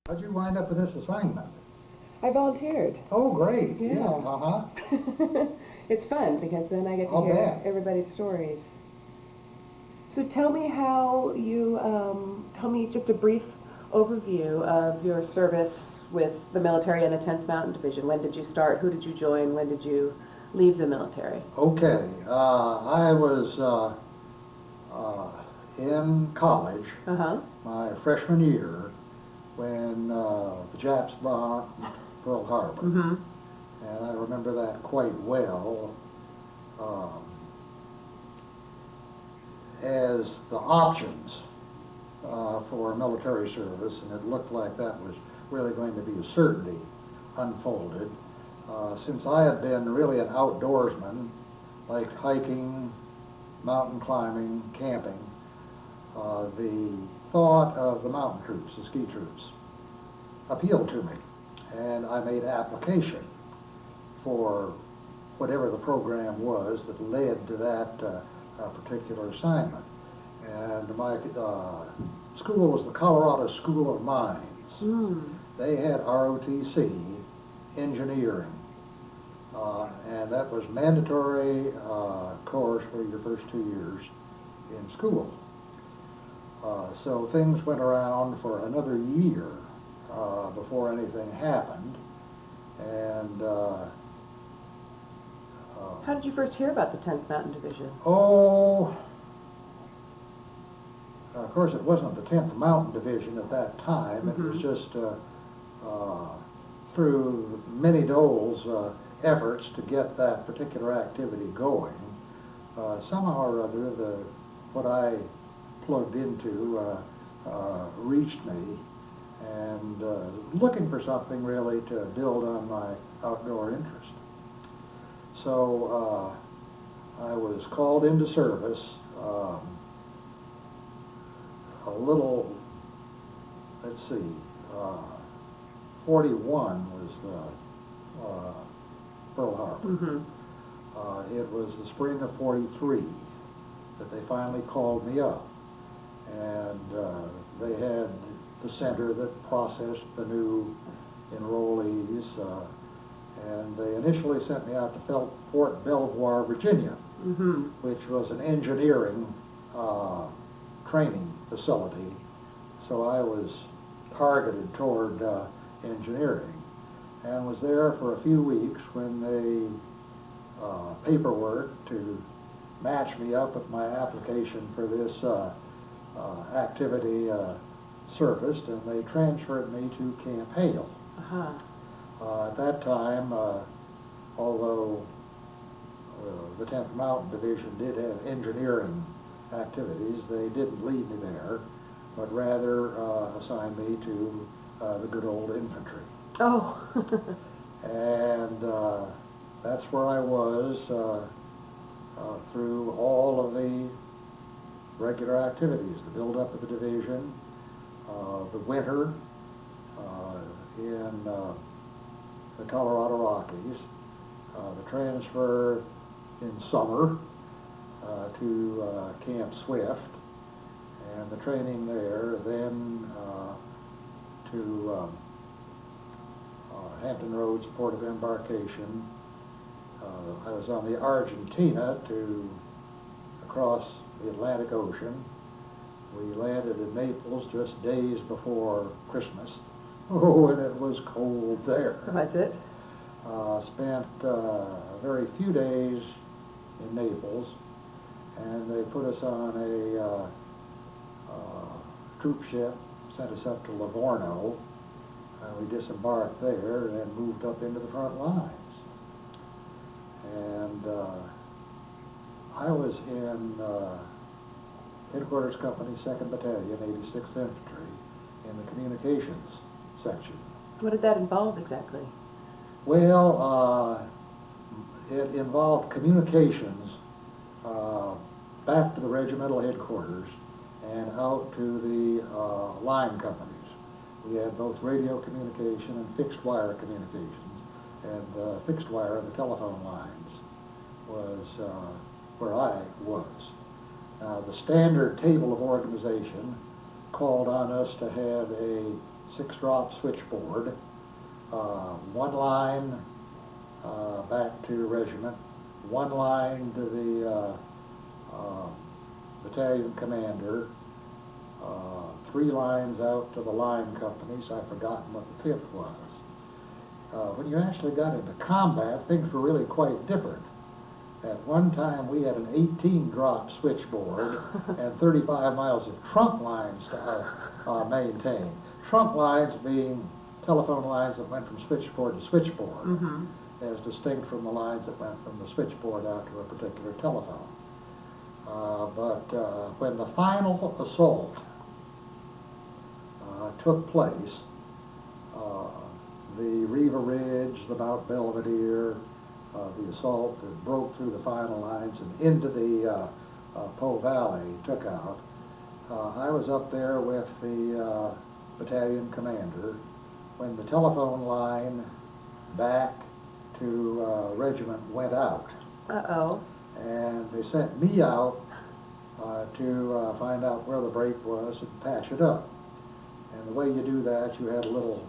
How'd you wind up with this assignment? I volunteered. Oh, great. Yeah. Uh-huh. It's fun because then I get to I'll hear bet. everybody's stories. So tell me how you, tell me just a brief overview of your service with the military and the 10th Mountain Division. When did you start? Who did you join? When did you leave the military? Okay. I was in college Uh-huh. my freshman year when the Japs bombed Pearl Harbor. Mm-hmm. And I remember that quite well. Um, as the options for military service, and it looked like that was really going to be a certainty unfolded. Since I had been really an outdoorsman, like hiking, mountain climbing, camping, the thought of the mountain troops, the ski troops, appealed to me. And I made application for whatever the program was that led to that particular assignment. And my school was the Colorado School of Mines. Mm. They had ROTC, engineering, and that was mandatory course for your first 2 years in school. So things went around for another year before anything happened. And How did you first hear about the 10th Mountain Division? oh, of course, it wasn't the 10th Mountain Division at that time. Mm-hmm. It was just through Minnie Dole's efforts to get that particular activity going. Somehow or other, what I plugged into reached me, and looking for something really to build on my outdoor interest. So I was called into service. A little, let's see, 41 was the Pearl Harbor. Mm-hmm. It was the spring of 43 that they finally called me up. And they had the center that processed the new enrollees. And they initially sent me out to Fort Belvoir, Virginia, Mm-hmm. which was an engineering training facility. So I was targeted toward engineering, and was there for a few weeks when they paperwork to match me up with my application for this activity surfaced, and they transferred me to Camp Hale. Uh-huh. At that time, although the 10th Mountain Division did have engineering activities, they didn't lead me there, but rather assigned me to the good old infantry. Oh. And that's where I was through all of the regular activities, the build-up of the division, the winter in the Colorado Rockies, the transfer in summer to Camp Swift, and the training there, then to Hampton Roads, port of embarkation. I was on the Argentina to across the Atlantic Ocean. We landed in Naples just days before Christmas. Oh, and it was cold there. Was it? Spent a very few days in Naples, and they put us on a troop ship, sent us up to Livorno. We disembarked there and moved up into the front lines. And I was in Headquarters Company, 2nd Battalion, 86th Infantry, in the communications section. What did that involve exactly? Well, it involved communications back to the regimental headquarters and out to the line companies. We had both radio communication and fixed wire communications, and fixed wire, the telephone lines, was where I was. Now, the standard table of organization called on us to have a 6-drop switchboard, one line back to regiment, one line to the battalion commander, 3 lines out to the line companies. I've forgotten what the 5th was. When you actually got into combat, things were really quite different. At one time, we had an 18-drop switchboard and 35 miles of trunk lines to maintain. Trunk lines being telephone lines that went from switchboard to switchboard, as distinct from the lines that went from the switchboard out to a particular telephone. But when the final assault took place, the Riva Ridge, the Mount Belvedere, the assault that broke through the final lines and into the Po Valley took out. I was up there with the battalion commander when the telephone line back to regiment went out. Uh-oh. And they sent me out to find out where the break was and patch it up. And the way you do that, you had a little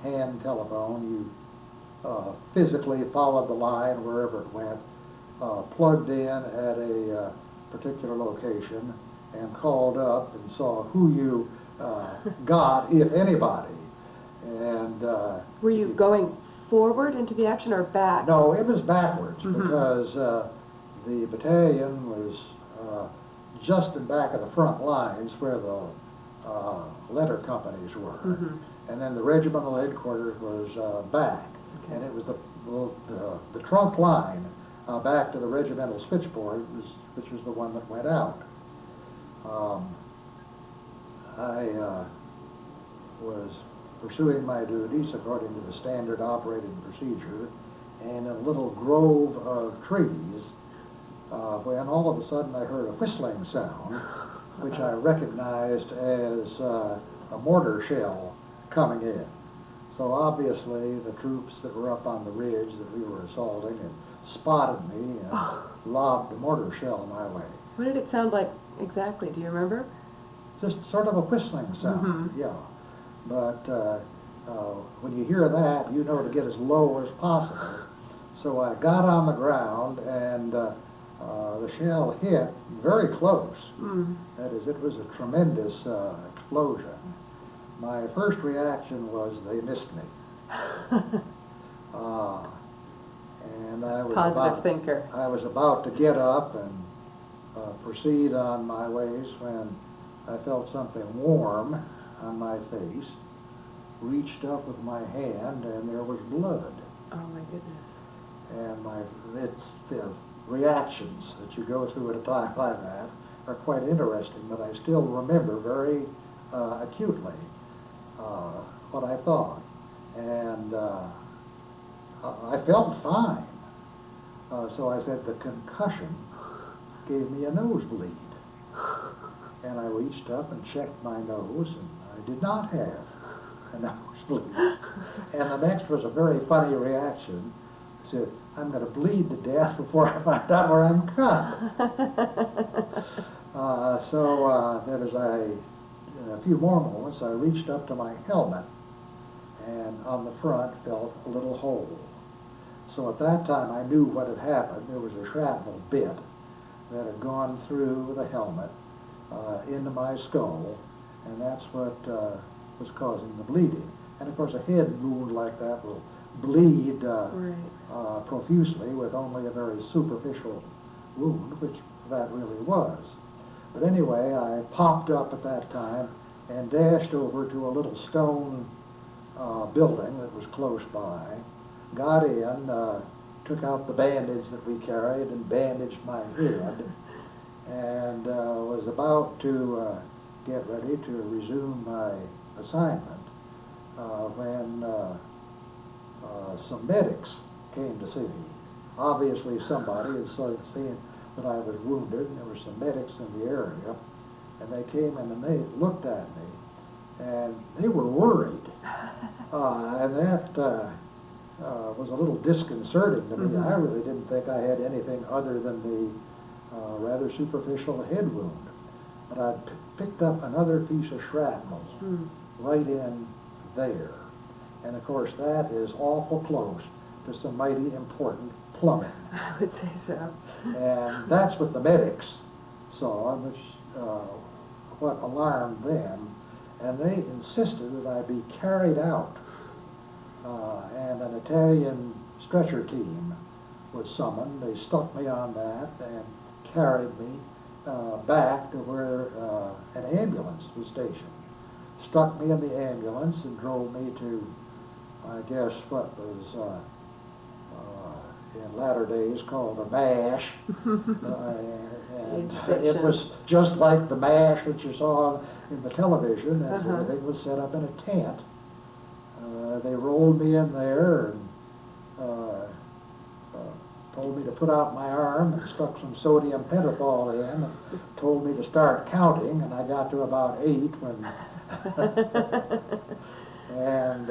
hand telephone. You physically followed the line wherever it went, plugged in at a particular location, and called up and saw who you got, if anybody. And were you going forward into the action or back? No, it was backwards because the battalion was just in back of the front lines where the letter companies were. And then the regimental headquarters was back. Okay. And it was the trunk line back to the regimental switchboard, which was the one that went out. I was pursuing my duties according to the standard operating procedure, and in a little grove of trees, when all of a sudden I heard a whistling sound, which I recognized as a mortar shell coming in. So obviously the troops that were up on the ridge that we were assaulting had spotted me and lobbed a mortar shell my way. What did it sound like exactly? Do you remember? Just sort of a whistling sound, yeah. But when you hear that, you know to get as low as possible. So I got on the ground, and the shell hit very close. That is, it was a tremendous explosion. My first reaction was they missed me. And I was about to get up and proceed on my ways when I felt something warm on my face, reached up with my hand, and there was blood. Oh my goodness. And it's the reactions that you go through at a time like that are quite interesting, but I still remember very acutely what I thought. And I felt fine. So I said the concussion gave me a nosebleed. And I reached up and checked my nose, and I did not have a nosebleed. And the next was a very funny reaction. I said, I'm going to bleed to death before I find out where I'm cut. So then as in a few more moments, I reached up to my helmet, and on the front felt a little hole. So at that time I knew what had happened. There was a shrapnel bit that had gone through the helmet into my skull, and that's what was causing the bleeding. And of course a head wound like that will bleed profusely with only a very superficial wound, which that really was. But anyway, I popped up at that time and dashed over to a little stone building that was close by, got in, took out the bandage that we carried and bandaged my head, and was about to get ready to resume my assignment when some medics came to see me. Obviously somebody had seen that I was wounded, and there were some medics in the area, and they came in and they looked at me, and they were worried. And that was a little disconcerting to me. I really didn't think I had anything other than the rather superficial head wound. But I picked up another piece of shrapnel right in there. And of course, that is awful close to some mighty important plumbing. I would say so. And that's what the medics saw, which what alarmed them. And they insisted that I be carried out. And an Italian stretcher team was summoned. They stuck me on that and carried me back to where an ambulance was stationed. Stuck me in the ambulance and drove me to, I guess, what was in latter days called a MASH. And it was just like the MASH that you saw in the television, and everything was set up in a tent. They rolled me in there and told me to put out my arm and stuck some sodium pentothal in and told me to start counting, and I got to about 8 when and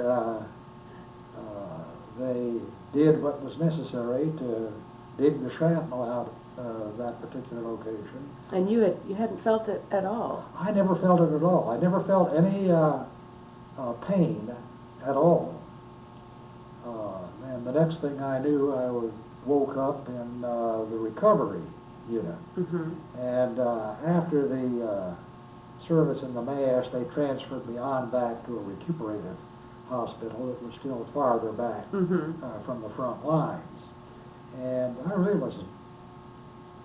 they did what was necessary to dig the shrapnel out of that particular location. And you hadn't felt it at all? I never felt it at all. I never felt any pain at all. And the next thing I knew, I woke up in the recovery unit. And after the service in the MASH, they transferred me on back to a recuperative hospital that was still farther back from the front lines. And I really wasn't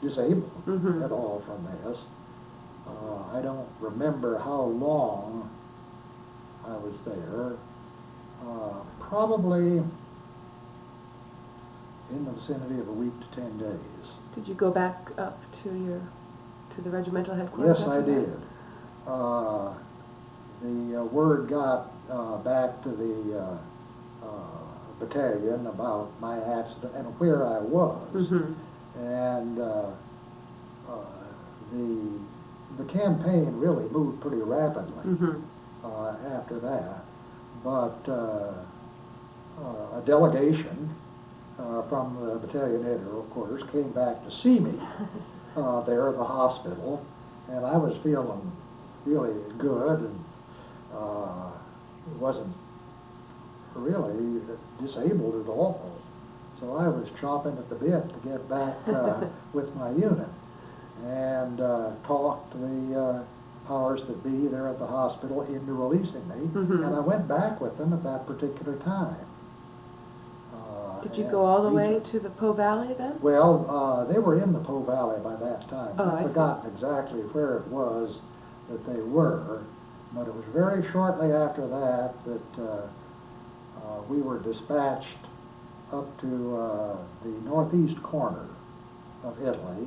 disabled at all from this. I don't remember how long I was there. Probably in the vicinity of a week to 10 days. Did you go back up to the regimental headquarters? Yes, I did. The word got back to the battalion about my accident and where I was. And the campaign really moved pretty rapidly after that. But a delegation from the battalion headquarters came back to see me there at the hospital, and I was feeling really good and wasn't really disabled at all. So I was chomping at the bit to get back with my unit and talked to the powers that be there at the hospital into releasing me, and I went back with them at that particular time. Did you go all the way to the Po Valley then? Well, they were in the Po Valley by that time. Oh, I've forgotten exactly where it was that they were, but it was very shortly after that that we were dispatched up to the northeast corner of Italy,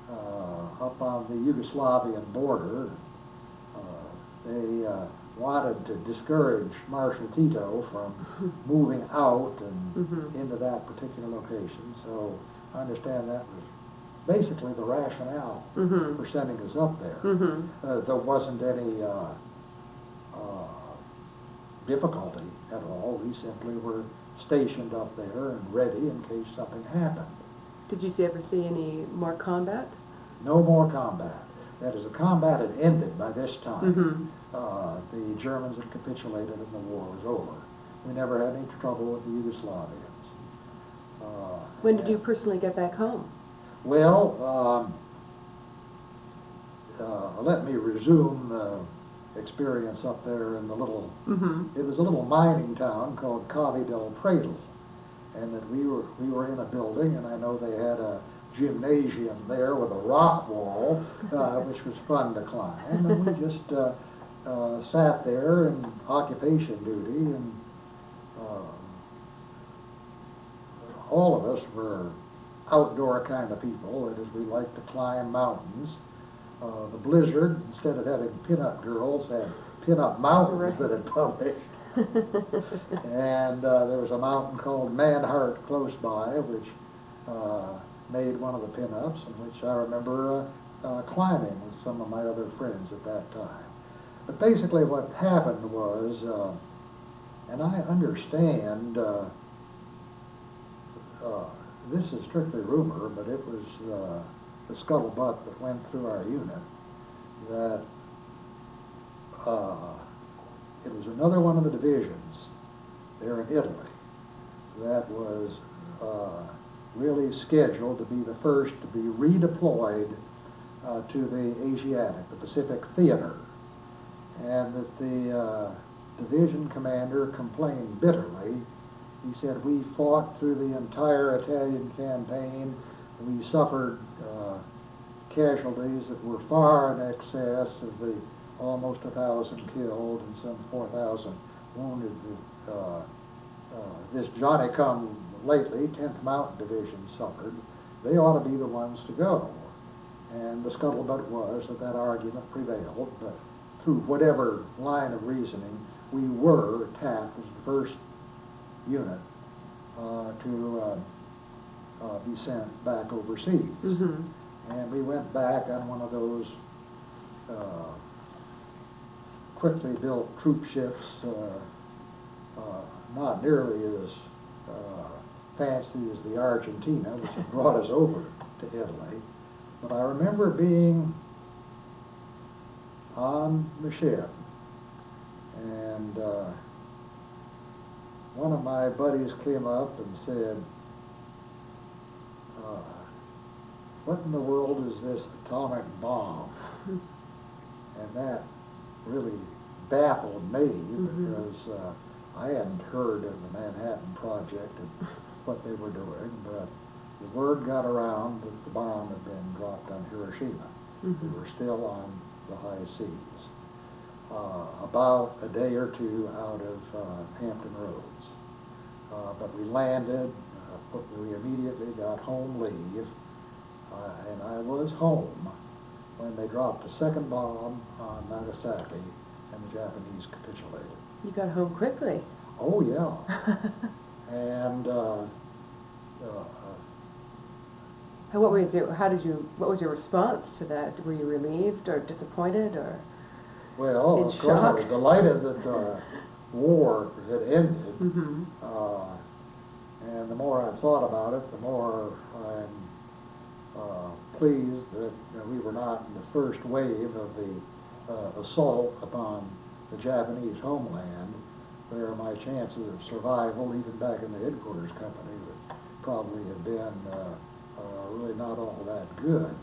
up on the Yugoslavian border. They wanted to discourage Marshal Tito from moving out and into that particular location. So I understand that was basically the rationale for sending us up there. There wasn't any difficulty at all. We simply were stationed up there and ready in case something happened. Did you ever see any more combat? No more combat. That is, the combat had ended by this time. The Germans had capitulated and the war was over. We never had any trouble with the Yugoslavians. When did you personally get back home? Well, let me resume the experience up there in the little, it was a little mining town called Cave del Pradel. And that we were in a building, and I know they had a gymnasium there with a rock wall, which was fun to climb. And we just sat there in occupation duty, and all of us were outdoor kind of people. That is, we liked to climb mountains. The Blizzard, instead of having pin-up girls, had pin-up mountains that had published. And there was a mountain called Manhart close by, which made one of the pin-ups, and which I remember climbing with some of my other friends at that time. But basically what happened was, and I understand, this is strictly rumor, but it was the scuttlebutt that went through our unit, that it was another one of the divisions there in Italy that was really scheduled to be the first to be redeployed to the Asiatic, the Pacific Theater, and that the division commander complained bitterly. He said, we fought through the entire Italian campaign, and we suffered casualties that were far in excess of the almost 1,000 killed and some 4,000 wounded. This Johnny-come-lately 10th Mountain Division suffered. They ought to be the ones to go. And the scuttlebutt was that that argument prevailed, but through whatever line of reasoning, we were tapped as the first unit to be sent back overseas. Mm-hmm. And we went back on one of those quickly built troop ships, not nearly as fancy as the Argentina, which had brought us over to Italy. But I remember being on the ship, and one of my buddies came up and said, what in the world is this atomic bomb? And that really baffled me, because I hadn't heard of the Manhattan Project and what they were doing, but the word got around that the bomb had been dropped on Hiroshima. We were still on the high seas, about a day or two out of Hampton Roads. But we landed, we immediately got home leave, and I was home when they dropped the second bomb on Nagasaki and the Japanese capitulated. You got home quickly. Oh, yeah. And And what was your response to that? Were you relieved or disappointed or well, in of course, I was shock? delighted that war had ended. Mm-hmm. And the more I thought about it, the more I'm pleased that we were not in the first wave of the assault upon the Japanese homeland, where my chances of survival, even back in the headquarters company, would probably have been really not all that good.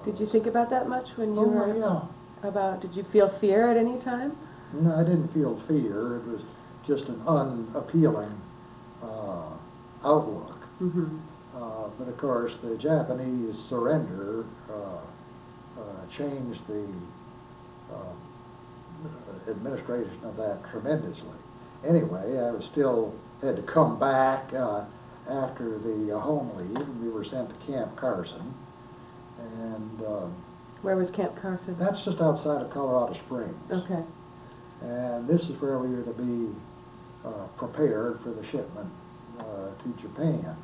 Did you think about that much when you Oh, were yeah. did you feel fear at any time? No, I didn't feel fear. It was just an unappealing outlook. Mm-hmm. But of course, the Japanese surrender changed the administration of that tremendously. Anyway, I was still had to come back after the home leave. We were sent to Camp Carson, and Where was Camp Carson? that's just outside of Colorado Springs. Okay. And this is where we were to be prepared for the shipment to Japan.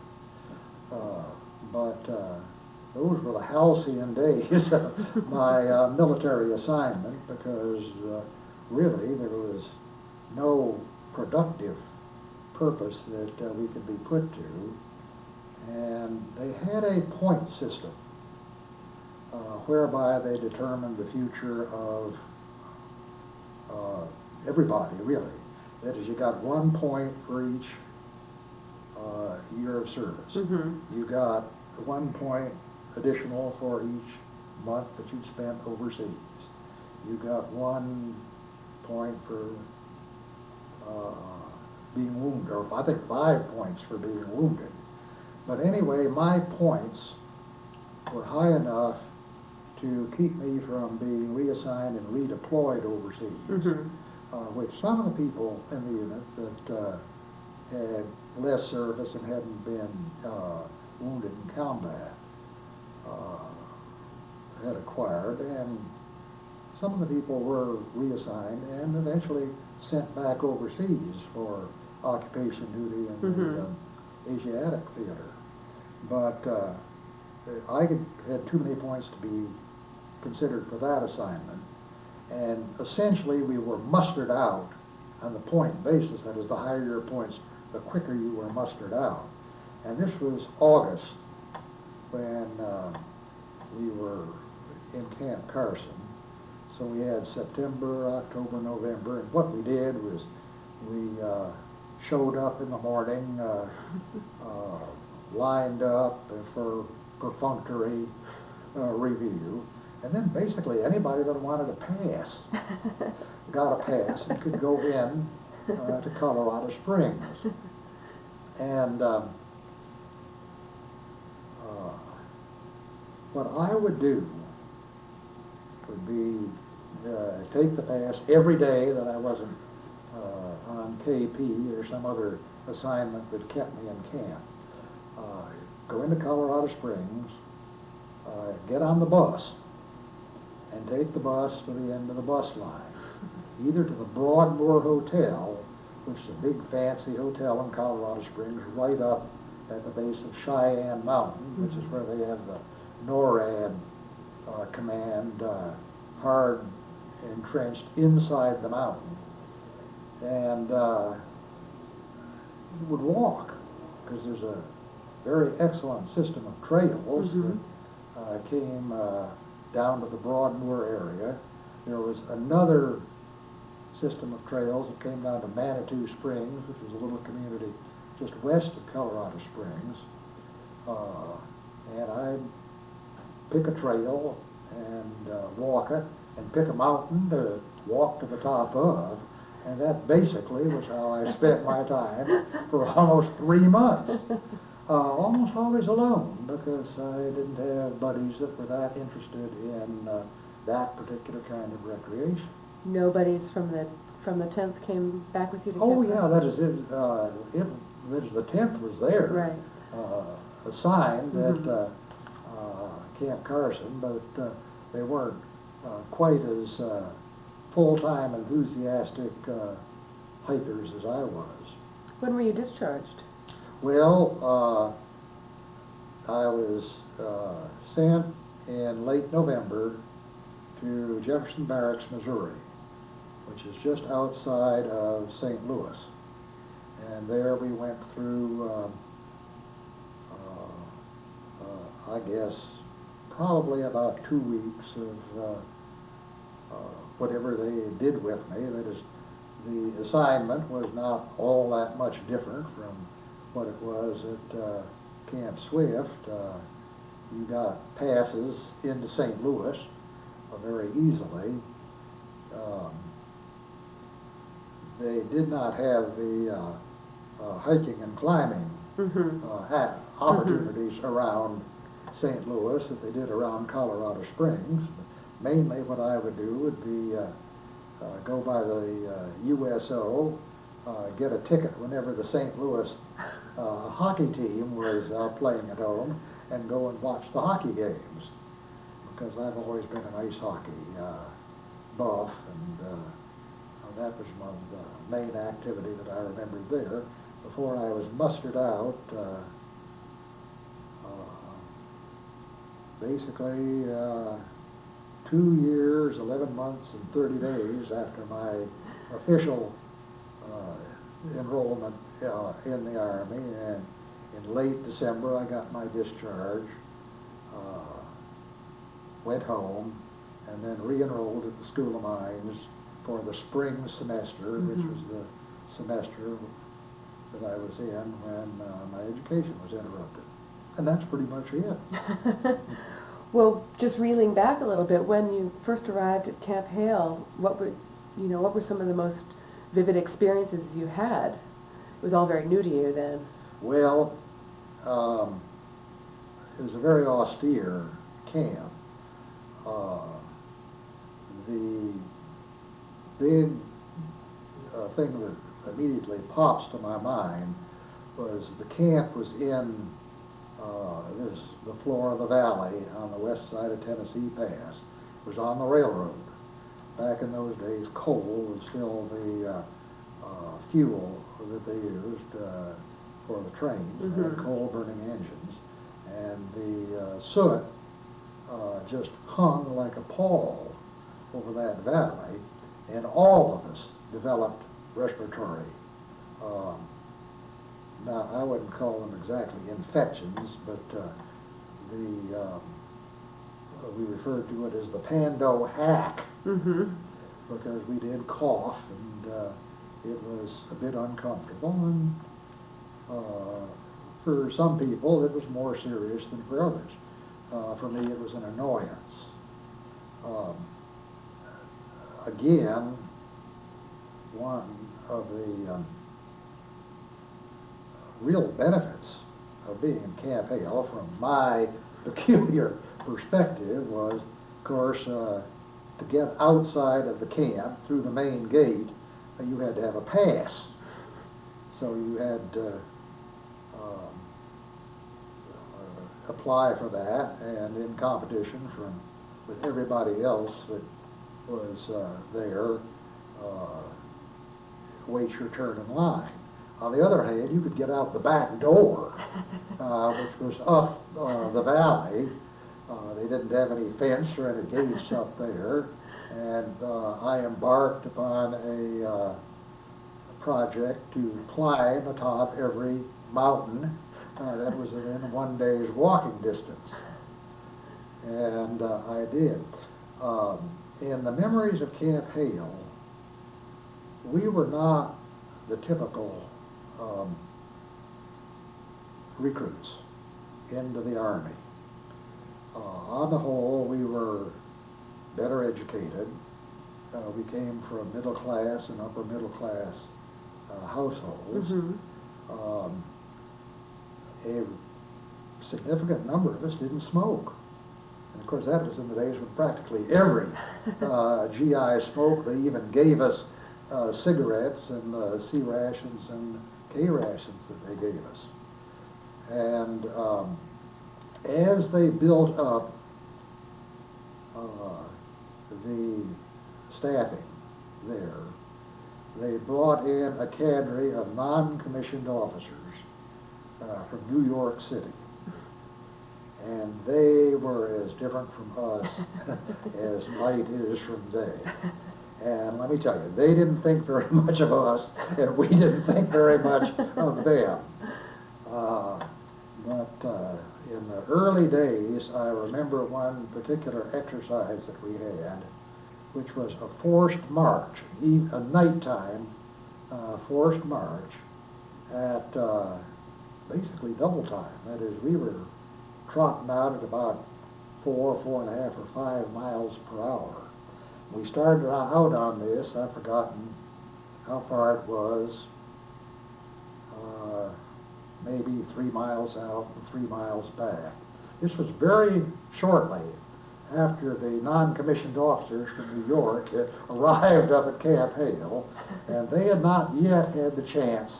But those were the halcyon days of my military assignment, because really there was no productive purpose that we could be put to. And they had a point system whereby they determined the future of everybody, really. That is, you got 1 point for each year of service. Mm-hmm. You got 1 point additional for each month that you'd spent overseas. You got 1 point for being wounded, or I think 5 points for being wounded. But anyway, my points were high enough to keep me from being reassigned and redeployed overseas, which some of the people in the unit that had less service and hadn't been wounded in combat had acquired, and some of the people were reassigned and eventually sent back overseas for occupation duty in the Asiatic theater. But I had too many points to be considered for that assignment, and essentially we were mustered out on the point basis. That is, the higher your points, the quicker you were mustered out. And this was August when we were in Camp Carson. So we had September, October, November, and what we did was we showed up in the morning, lined up for perfunctory review, and then basically anybody that wanted a pass got a pass and could go in to Colorado Springs. And what I would do would be take the pass every day that I wasn't on KP or some other assignment that kept me in camp. Go into Colorado Springs, get on the bus, and take the bus to the end of the bus line, either to the Broadmoor Hotel, which is a big fancy hotel in Colorado Springs, right up at the base of Cheyenne Mountain, which is where they have the NORAD command hard entrenched inside the mountain. And you would walk, because there's a very excellent system of trails that came down to the Broadmoor area. There was another system of trails that came down to Manitou Springs, which is a little community just west of Colorado Springs. And I'd pick a trail and walk it, and pick a mountain to walk to the top of, and that basically was how I spent my time for almost 3 months. Almost always alone, because I didn't have buddies that were that interested in that particular kind of recreation. No buddies from the 10th came back with you to Oh Camp yeah, Hale? that is it. The 10th was there, Right. assigned at Camp Carson, but they weren't quite as full-time enthusiastic hikers as I was. When were you discharged? Well, I was sent in late November to Jefferson Barracks, Missouri, which is just outside of St. Louis. And there we went through, I guess, probably about 2 weeks of whatever they did with me. That is, the assignment was not all that much different from what it was at Camp Swift. You got passes into St. Louis very easily. They did not have the hiking and climbing opportunities around St. Louis that they did around Colorado Springs. Mainly what I would do would be go by the USO, get a ticket whenever the St. Louis hockey team was playing at home, and go and watch the hockey games, because I've always been an ice hockey buff, and that was one of the main activity that I remembered there. Before I was mustered out, basically 2 years, 11 months, and 30 days after my official enrollment in the Army, and in late December I got my discharge, went home, and then re-enrolled at the School of Mines for the spring semester, which was the semester that I was in when my education was interrupted. And that's pretty much it. Well, just reeling back a little bit, when you first arrived at Camp Hale, what were some of the most vivid experiences you had? It was all very new to you then. Well, it was a very austere camp. The big thing that immediately pops to my mind was the camp was in the floor of the valley on the west side of Tennessee Pass. It was on the railroad. Back in those days, coal was still the fuel that they used for the trains. They had coal-burning engines, and the soot just hung like a pall over that valley, and all of us developed respiratory. Now, I wouldn't call them exactly infections, but we referred to it as the Pando hack, Mm-hmm. because we did cough, and it was a bit uncomfortable, and for some people it was more serious than for others. For me it was an annoyance. Again, one of the real benefits of being in Camp Hale, from my peculiar perspective, was, of course, to get outside of the camp through the main gate, you had to have a pass. So you had to apply for that, and in competition with everybody else that was there, wait your turn in line. On the other hand, you could get out the back door, which was up the valley. They didn't have any fence or any gates up there, and I embarked upon a project to climb atop every mountain that was within one day's walking distance, and I did. In the memories of Camp Hale, we were not the typical recruits into the Army. On the whole, we were better educated. We came from middle class and upper middle class households. Mm-hmm. A significant number of us didn't smoke. And of course, that was in the days when practically every GI smoked. They even gave us cigarettes and C rations and K rations that they gave us. And as they built up the staffing there, they brought in a cadre of non-commissioned officers from New York City. And they were as different from us as light is from day. And let me tell you, they didn't think very much of us, and we didn't think very much of them. But in the early days, I remember one particular exercise that we had, which was a forced march, a nighttime forced march at basically double time. That is, we were trotting out at about 4.5, or 5 miles per hour. We started out on this, I've forgotten how far it was, maybe 3 miles out and 3 miles back. This was very shortly after the non-commissioned officers from New York had arrived up at Camp Hale, and they had not yet had the chance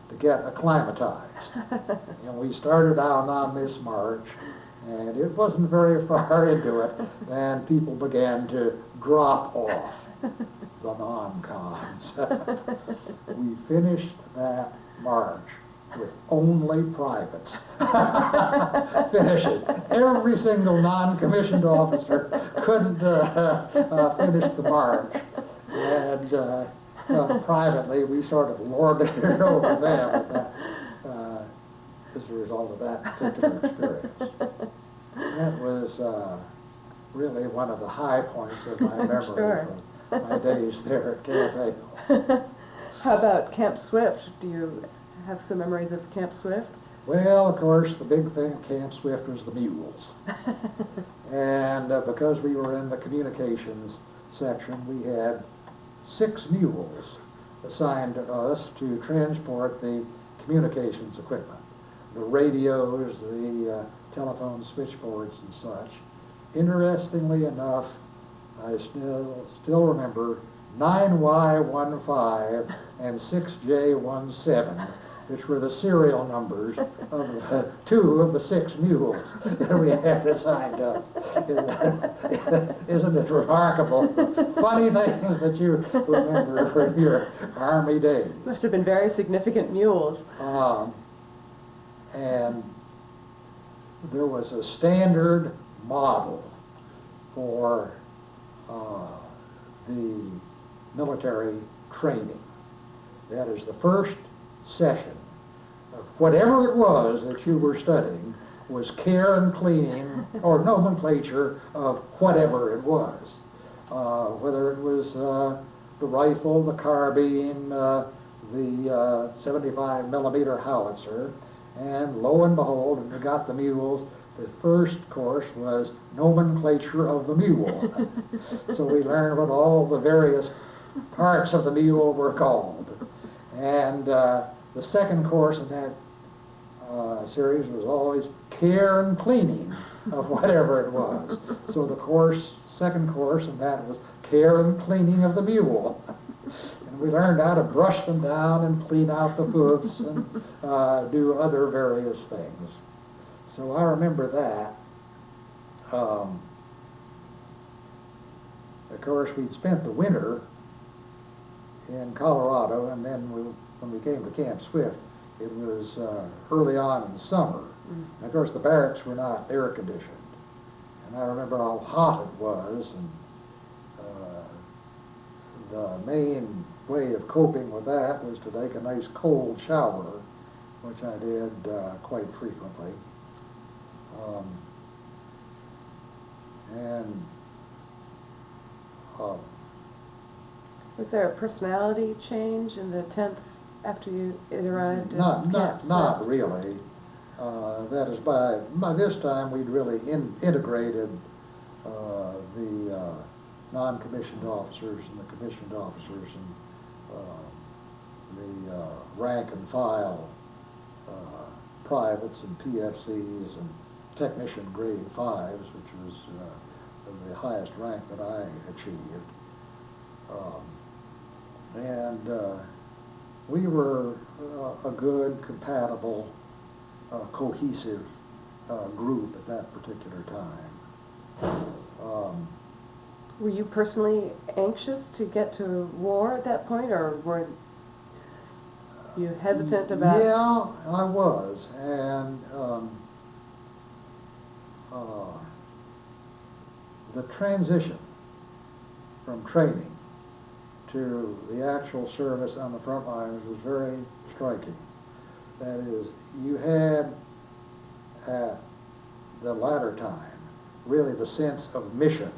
to get acclimatized. And we started out on this march, and it wasn't very far into it, and people began to drop off, the non-coms. We finished that march with only privates. Finish it. Every single non-commissioned officer couldn't finish the march. And privately, we sort of lorded it over them as a result of that particular experience. That was really one of the high points of my memory Sure. from my days there at Camp Hale. How about Camp Swift? Do you have some memories of Camp Swift? Well, of course, the big thing at Camp Swift was the mules. And because we were in the communications section, we had 6 mules assigned to us to transport the communications equipment, the radios, the telephone switchboards and such. Interestingly enough, I still remember 9Y15 and 6J17, which were the serial numbers of 2 of the 6 mules that we had assigned us. Isn't it remarkable? Funny things that you remember from your Army days. Must have been very significant mules. And there was a standard model for the military training. That is, the first session of whatever it was that you were studying was care and cleaning, or nomenclature of whatever it was. Whether it was the rifle, the carbine, the 75 millimeter howitzer, and lo and behold, and we got the mules. The first course was nomenclature of the mule. So we learned what all the various parts of the mule were called. And the second course in that series was always care and cleaning of whatever it was. So the second course in that was care and cleaning of the mule. And we learned how to brush them down and clean out the hoofs and do other various things. So I remember that. Of course, we'd spent the winter in Colorado, and then when we came to Camp Swift, it was early on in the summer. And of course, the barracks were not air conditioned. And I remember how hot it was, and the main way of coping with that was to take a nice cold shower, which I did quite frequently. Was there a personality change in the 10th after you arrived? Not really. That is, by this time we'd really integrated the non-commissioned officers and the commissioned officers and the rank and file privates and PFCs and technician grade 5s, which was the highest rank that I achieved. We were a good, compatible, cohesive group at that particular time. Were you personally anxious to get to war at that point, or were you hesitant about? Yeah, I was, and the transition from training to the actual service on the front lines was very striking. That is, you had at the latter time really the sense of mission.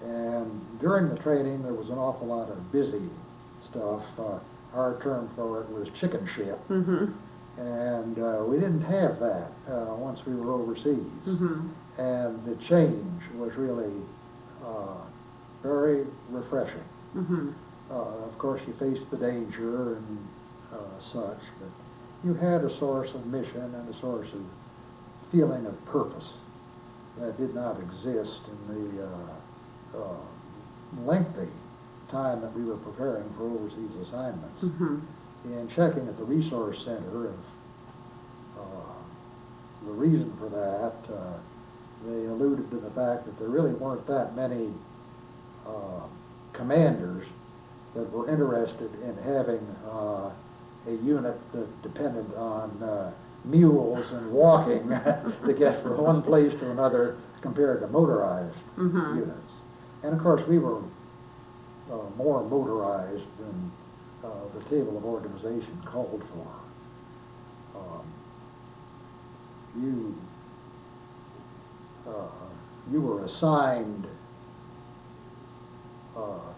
And during the training there was an awful lot of busy stuff. Our term for it was chicken shit. Mm-hmm. And we didn't have that once we were overseas. Mm-hmm. And the change was really very refreshing. Mm-hmm. Of course, you faced the danger and such, but you had a source of mission and a source of feeling of purpose that did not exist in the lengthy time that we were preparing for overseas assignments. Mm-hmm. In checking at the Resource Center of the reason for that, they alluded to the fact that there really weren't that many commanders that were interested in having a unit that depended on mules and walking to get from one place to another compared to motorized Mm-hmm. units. And of course we were more motorized than the table of organization called for. You were assigned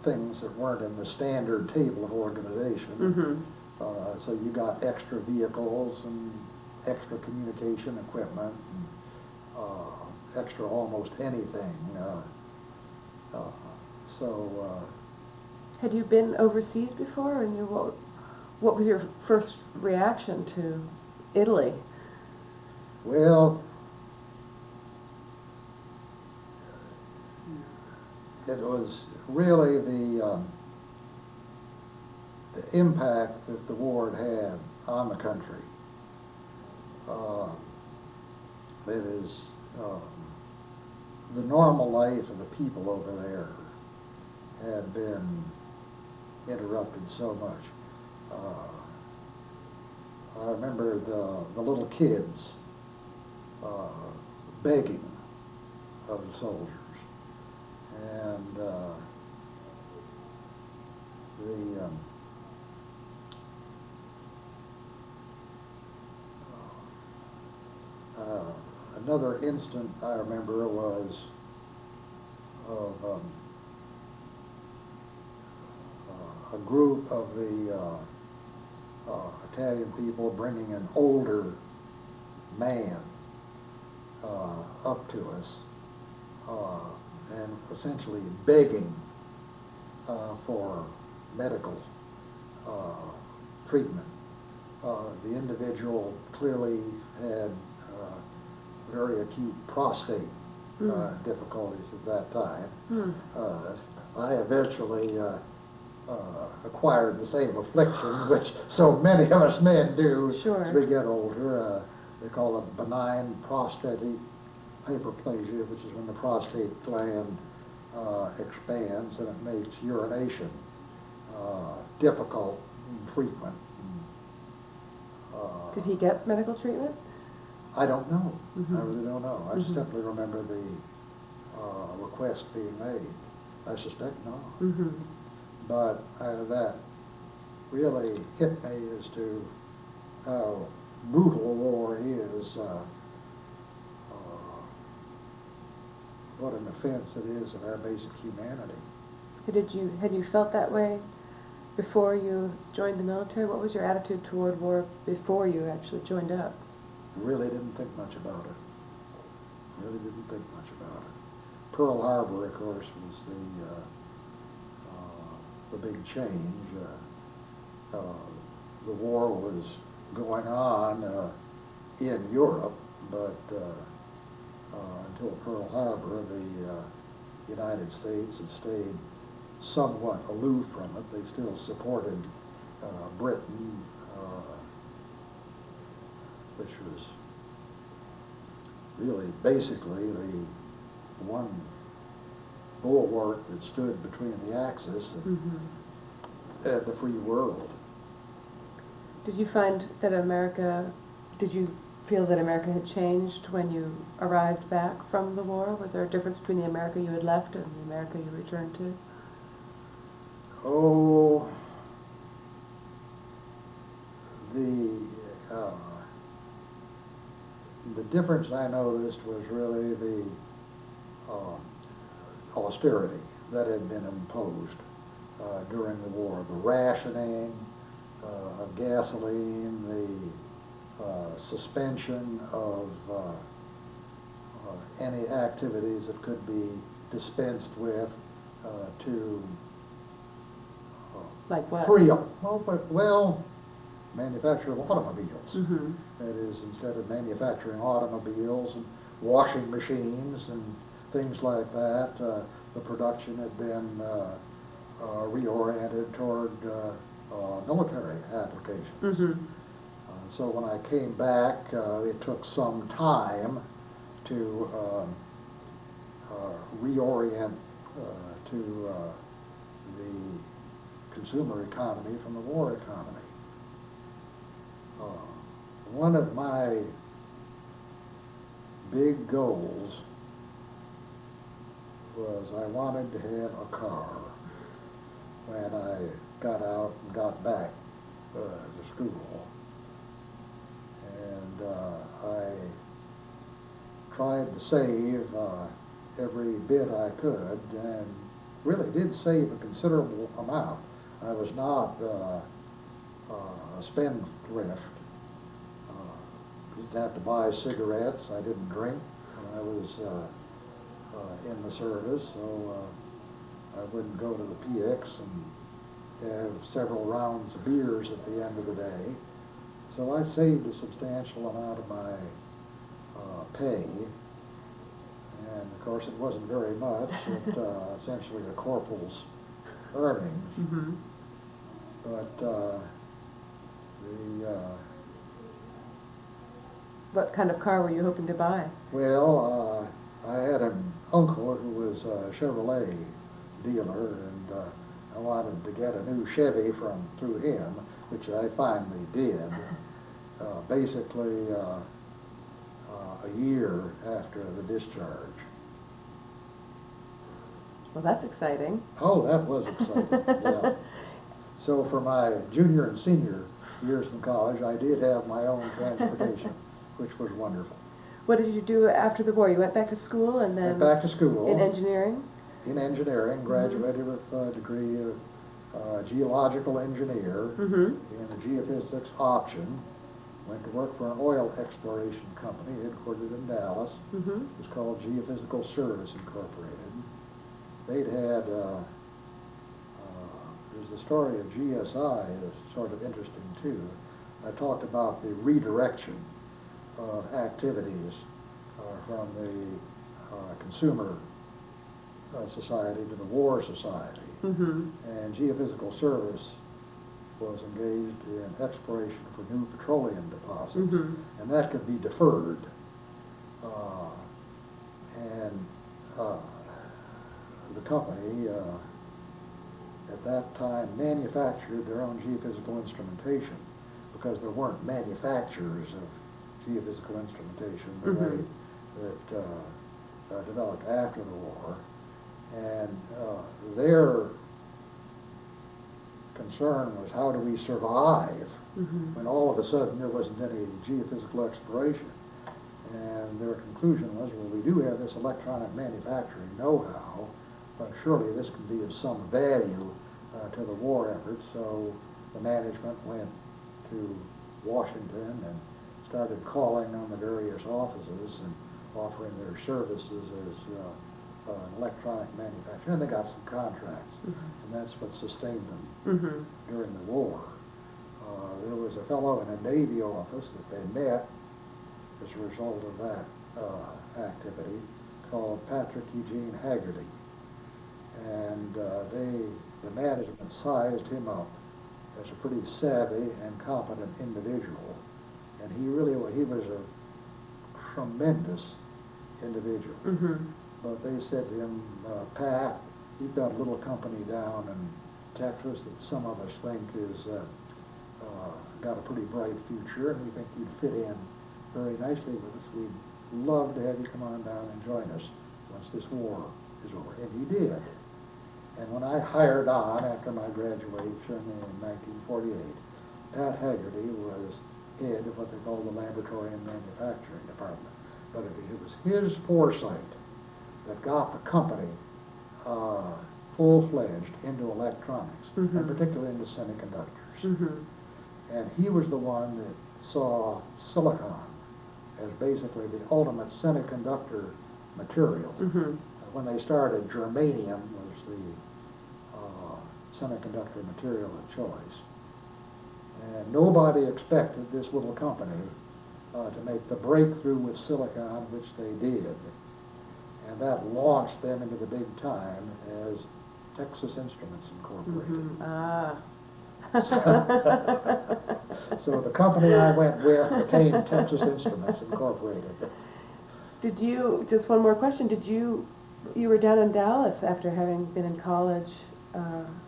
things that weren't in the standard table of organization. Mm-hmm. So you got extra vehicles and extra communication equipment, and extra almost anything. Had you been overseas before, and what was your first reaction to Italy? Well, it was really the impact that the war had had on the country. That is, the normal life of the people over there had been interrupted so much. I remember the little kids begging of the soldiers, and Another instant I remember was of a group of the Italian people bringing an older man up to us and essentially begging for medical treatment. The individual clearly had very acute prostate difficulties at that time. I eventually acquired the same affliction, which so many of us men do Sure. as we get older. They call it benign prostatic hyperplasia, which is when the prostate gland expands and it makes urination difficult and frequent. Did he get medical treatment? I don't know. Mm-hmm. I really don't know. I simply remember the request being made. I suspect no. Mm-hmm. But that really hit me as to how brutal war is, what an offense it is of our basic humanity. Had you felt that way before you joined the military? What was your attitude toward war before you actually joined up? Really didn't think much about it. Really didn't think much about it. Pearl Harbor, of course, was the big change. The war was going on in Europe, but until Pearl Harbor, the United States had stayed somewhat aloof from it. They still supported Britain, which was really basically the one bulwark that stood between the Axis and the free world. Did you find that did you feel that America had changed when you arrived back from the war? Was there a difference between the America you had left and the America you returned to? Oh, the difference I noticed was really the austerity that had been imposed during the war. The rationing of gasoline, the suspension of any activities that could be dispensed with to Like what? free up. Well, manufacture of automobiles. Mm-hmm. That is, instead of manufacturing automobiles and washing machines and things like that, the production had been reoriented toward military applications. Mm-hmm. So when I came back, it took some time to reorient to the consumer economy from the war economy. One of my big goals was I wanted to have a car when I got out and got back to school. And I tried to save every bit I could, and really did save a considerable amount. I was not a spendthrift. Didn't have to buy cigarettes. I didn't drink when I was in the service, so I wouldn't go to the PX and have several rounds of beers at the end of the day. So I saved a substantial amount of my pay, and of course it wasn't very much. It essentially a corporal's earnings. Mm-hmm. But What kind of car were you hoping to buy? well, I had an uncle who was a Chevrolet dealer, and I wanted to get a new Chevy through him, which I finally did. Basically, a year after the discharge. Well, that's exciting. Oh, that was exciting. Yeah. So for my junior and senior years in college, I did have my own transportation, which was wonderful. What did you do after the war? You went back to school and then... Went back to school. In engineering? In engineering, graduated with a degree of geological engineer in a geophysics option. Went to work for an oil exploration company headquartered in Dallas. It was called Geophysical Service Incorporated. They'd had, there's the story of GSI is sort of interesting too. I talked about the redirection of activities from the consumer society to the war society. And geophysical service was engaged in exploration for new petroleum deposits, and that could be deferred. The company at that time manufactured their own geophysical instrumentation because there weren't manufacturers of geophysical instrumentation the way that developed after the war. And their concern was, how do we survive when all of a sudden there wasn't any geophysical exploration? And their conclusion was, well, we do have this electronic manufacturing know-how, but surely this can be of some value to the war effort. So the management went to Washington and started calling on the various offices and offering their services as an electronic manufacturer, and they got some contracts, and that's what sustained them during the war. There was a fellow in a Navy office that they met as a result of that activity called Patrick Eugene Haggerty, and the management sized him up as a pretty savvy and competent individual, and he was a tremendous individual. But they said to him, Pat, you've got a little company down in Texas that some of us think is got a pretty bright future, and we think you'd fit in very nicely with us. We'd love to have you come on down and join us once this war is over. And he did. And when I hired on after my graduation in 1948, Pat Haggerty was head of what they call the Laboratory and Manufacturing Department. But it was his foresight that got the company full-fledged into electronics, and particularly into semiconductors. And he was the one that saw silicon as basically the ultimate semiconductor material. When they started, germanium was the semiconductor material of choice. And nobody expected this little company to make the breakthrough with silicon, which they did. And that launched them into the big time as Texas Instruments Incorporated. So the company I went with became Texas Instruments Incorporated. Did you, just one more question, you were down in Dallas after having been in college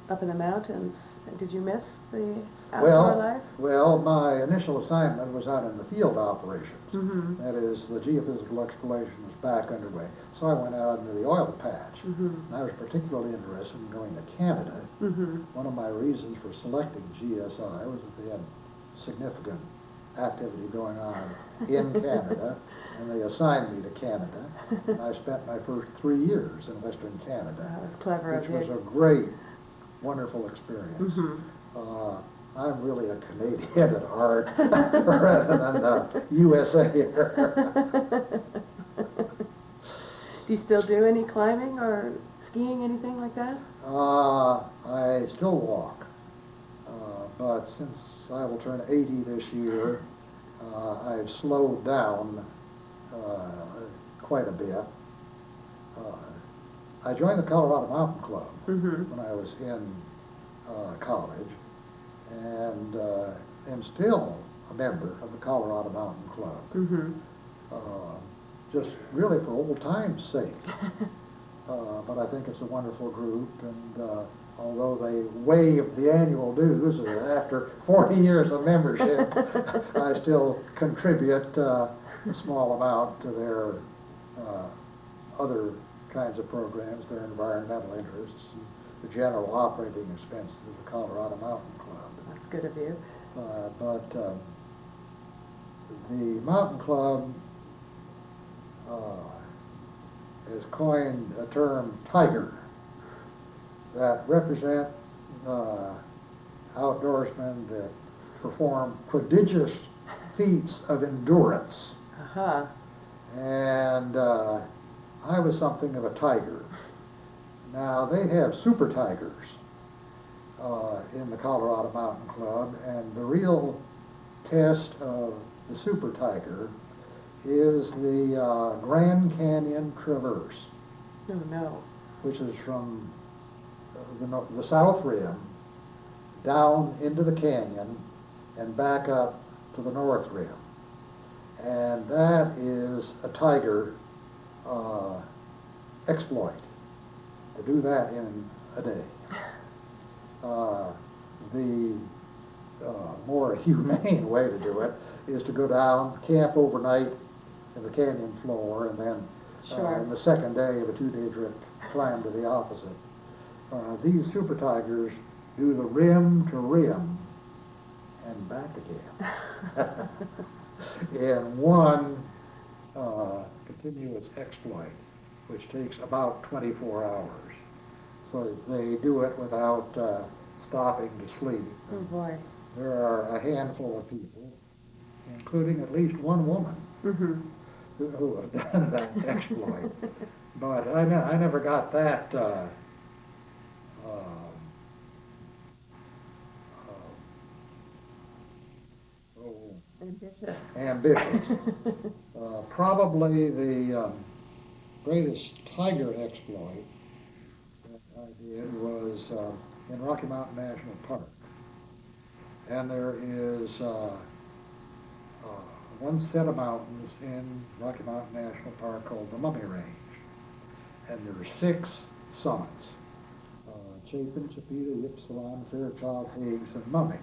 up in the mountains. Did you miss the outdoor life? Well, my initial assignment was out in the field operations. That is, the geophysical exploration was back underway. So I went out into the oil patch. And I was particularly interested in going to Canada. One of my reasons for selecting GSI was that they had significant activity going on in Canada, and they assigned me to Canada. And I spent my first 3 years in Western Canada. That was clever of you. Which was a great, wonderful experience. I'm really a Canadian at heart rather than a USA. Do you still do any climbing or skiing, anything like that? I still walk, but since I will turn 80 this year, I've slowed down quite a bit. I joined the Colorado Mountain Club when I was in college, and am still a member of the Colorado Mountain Club. Just really for old time's sake. But I think it's a wonderful group, and although they waived the annual dues after 40 years of membership, I still contribute a small amount to their other kinds of programs, their environmental interests, and the general operating expenses of the Colorado Mountain Club. That's good of you. But the Mountain Club has coined a term tiger that represent outdoorsmen that perform prodigious feats of endurance. Uh-huh. And I was something of a tiger. Now, they have super tigers in the Colorado Mountain Club, and the real test of the super tiger is the Grand Canyon Traverse, No, no. which is from the South Rim down into the canyon and back up to the North Rim. And that is a tiger exploit, to do that in a day. The more humane way to do it is to go down, camp overnight in the canyon floor, and then Sure. on the second day of a 2-day trip, climb to the opposite. These super tigers do the rim to rim and back again in one continuous exploit, which takes about 24 hours. So they do it without stopping to sleep. Oh boy. There are a handful of people, including at least one woman, Mm-hmm. who have done that exploit. But I never got that Ambitious. ambitious. Probably the greatest tiger exploit that I did was in Rocky Mountain National Park. And there is one set of mountains in Rocky Mountain National Park called the Mummy Range. And there are 6 summits: Chapin, Chipeta, Ypsilanti, Fairchild, Higgs, and Mummy.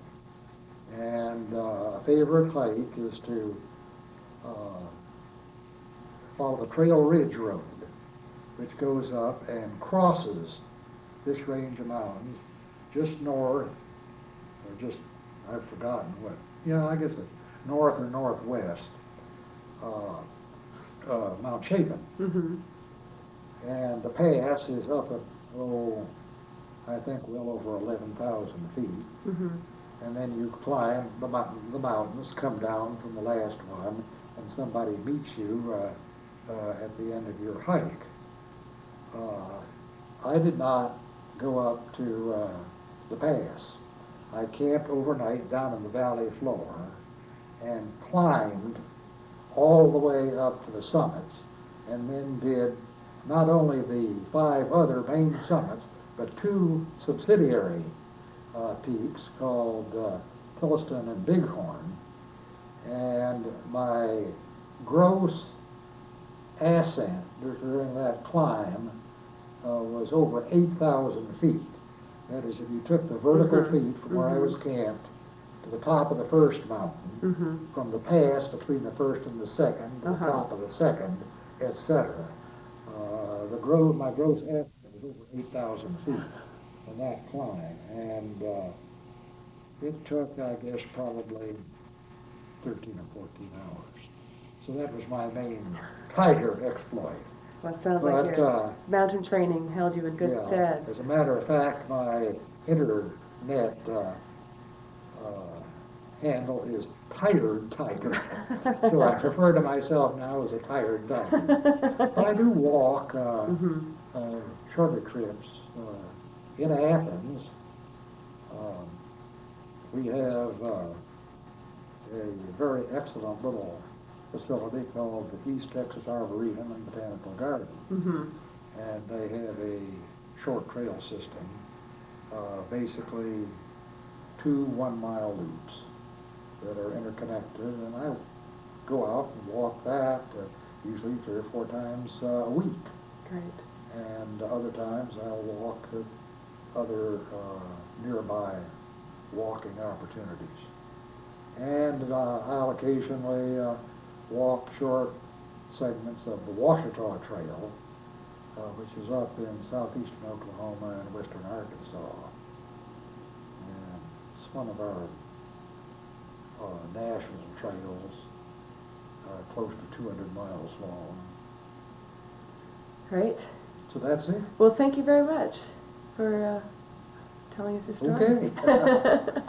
And a favorite hike is to follow the Trail Ridge Road, which goes up and crosses this range of mountains just north, or just, I've forgotten what, I guess it's north or northwest, Mount Chapin. Mm-hmm. And the pass is up at, I think well over 11,000 feet. Mm-hmm. And then you climb the mountains, come down from the last one, and somebody meets you at the end of your hike. I did not go up to the pass. I camped overnight down in the valley floor and climbed all the way up to the summits, and then did not only the 5 other main summits, but 2 subsidiary peaks called Pilliston and Bighorn. And my gross ascent during that climb was over 8,000 feet. That is, if you took the vertical feet from where I was camped to the top of the first mountain, from the pass between the first and the second, to the top of the second, etc. My gross estimate was over 8,000 feet in that climb, and it took, I guess, probably 13 or 14 hours. So that was my main tiger exploit. Well, it sounds like your mountain training held you in good stead. As a matter of fact, my internet handle is Tired Tiger. So I refer to myself now as a Tired Tiger. But I do walk shorter trips. In Athens, we have a very excellent little facility called the East Texas Arboretum and Botanical Garden. And they have a short trail system, basically 2 one-mile loops that are interconnected, and I go out and walk that usually 3 or 4 times a week. Great. And other times I'll walk to other nearby walking opportunities. And I'll occasionally walk short segments of the Washita Trail, which is up in southeastern Oklahoma and western Arkansas. And it's one of our national trails, close to 200 miles long. Great. So that's it. Well, thank you very much for telling us your story. Okay.